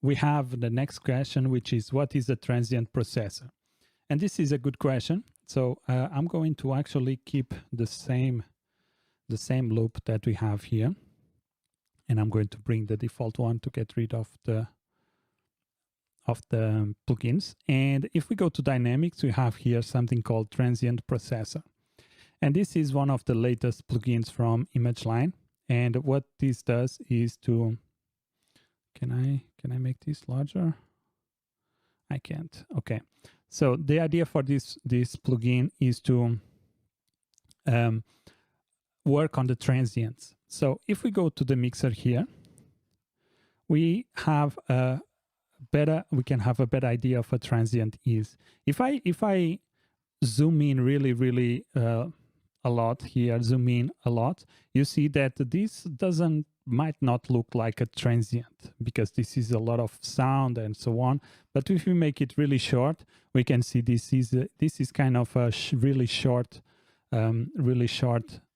we have the next question, which is what is a transient processor? And this is a good question. So I'm going to actually keep the same loop that we have here. And I'm going to bring the default one to get rid of the plugins. And if we go to Dynamics, we have here something called Transient Processor. And this is one of the latest plugins from ImageLine. And what this does is to, can I make this larger? I can't. Okay. So the idea for this plugin is to work on the transients. So if we go to the mixer here, we have we can have a better idea of what transient is. If I zoom in really a lot here, zoom in a lot, you see that this might not look like a transient because this is a lot of sound and so on. But if we make it really short, we can see this is kind of a really short,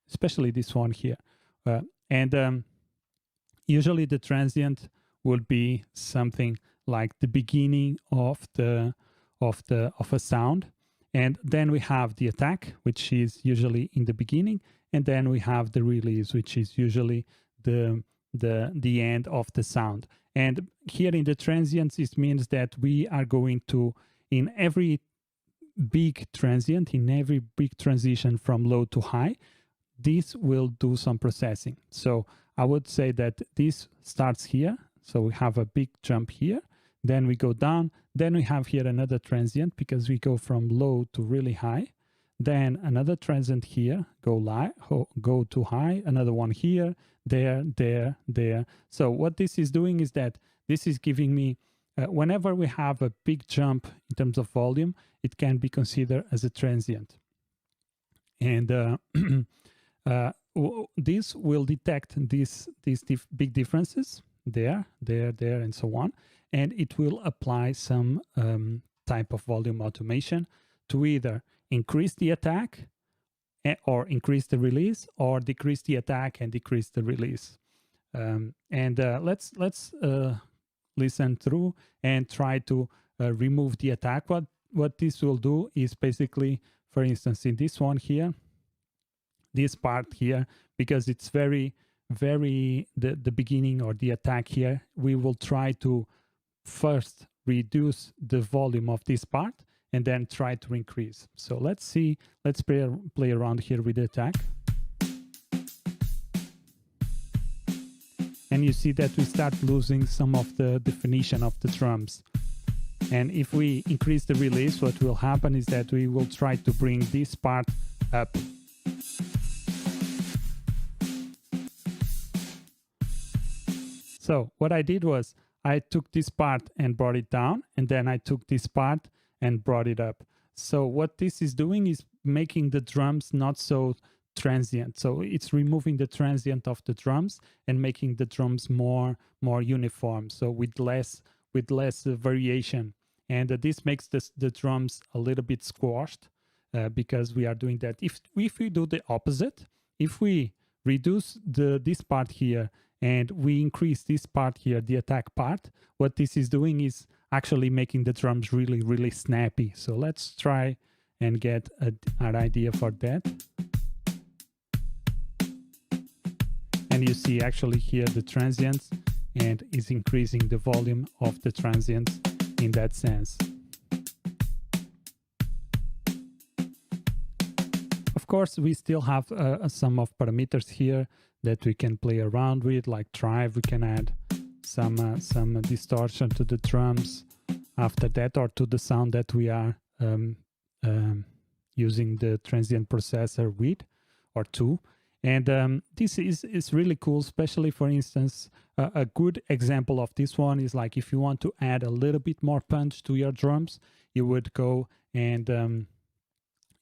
especially this one here. Usually the transient will be something like the beginning of a sound, and then we have the attack, which is usually in the beginning, and then we have the release, which is usually the end of the sound. And here in the transients, it means that we are going to, in every big transient, in every big transition from low to high, this will do some processing. So I would say that this starts here. So we have a big jump here. Then we go down. Then we have here another transient because we go from low to really high. Then another transient here, go to high. Another one here, there. So what this is doing is that this is giving me, whenever we have a big jump in terms of volume, it can be considered as a transient. And this will detect these big differences, there, and so on. And it will apply some type of volume automation to either increase the attack or increase the release, or decrease the attack and decrease the release. Let's listen through and try to remove the attack. What this will do is basically, for instance, in this one here, this part here, because it's very the beginning or the attack here, we will try to first reduce the volume of this part and then try to increase. So let's play around here with the attack. And you see that we start losing some of the definition of the drums. And if we increase the release, what will happen is that we will try to bring this part up. So what I did was I took this part and brought it down, and then I took this part and brought it up. So what this is doing is making the drums not so transient. So it's removing the transient of the drums and making the drums more uniform. So with less variation. And this makes the drums a little bit squashed because we are doing that. If we do the opposite, if we reduce this part here and we increase this part here, the attack part, what this is doing is actually making the drums really snappy. So let's try and get an idea for that. And you see actually here the transients, and is increasing the volume of the transients in that sense. Of course, we still have some of parameters here that we can play around with, like drive. We can add some distortion to the drums after that, or to the sound that we are using the transient processor with or to. And this is really cool, especially, for instance, a good example of this one is like if you want to add a little bit more punch to your drums, you would go and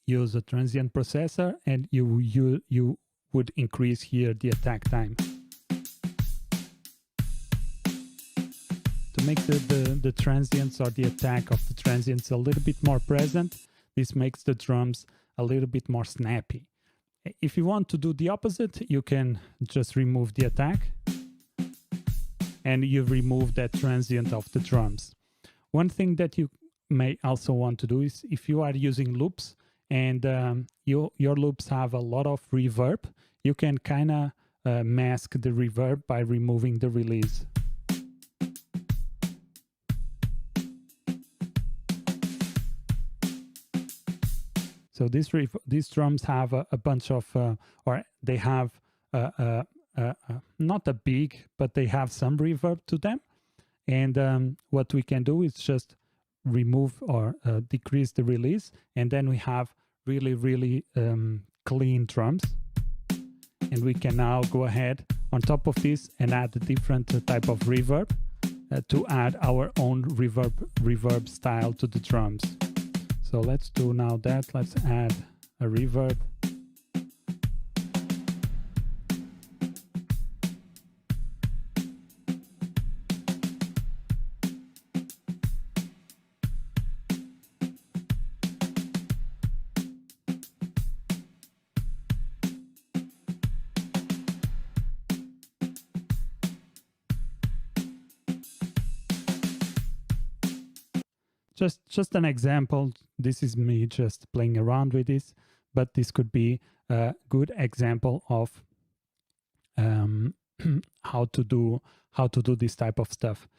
use a transient processor, and you would increase here the attack time. To make the transients or the attack of the transients a little bit more present, this makes the drums a little bit more snappy. If you want to do the opposite, you can just remove the attack and you remove that transient of the drums. One thing that you may also want to do is, if you are using loops and your loops have a lot of reverb, you can kind of mask the reverb by removing the release. So these drums have a bunch of, or they have not a big, but they have some reverb to them. And what we can do is just remove or decrease the release, and then we have really, really clean drums. And we can now go ahead on top of this and add a different type of reverb to add our own reverb style to the drums. So let's do now that. Let's add a reverb. Just an example. This is me just playing around with this, but this could be a good example of how to do this type of stuff.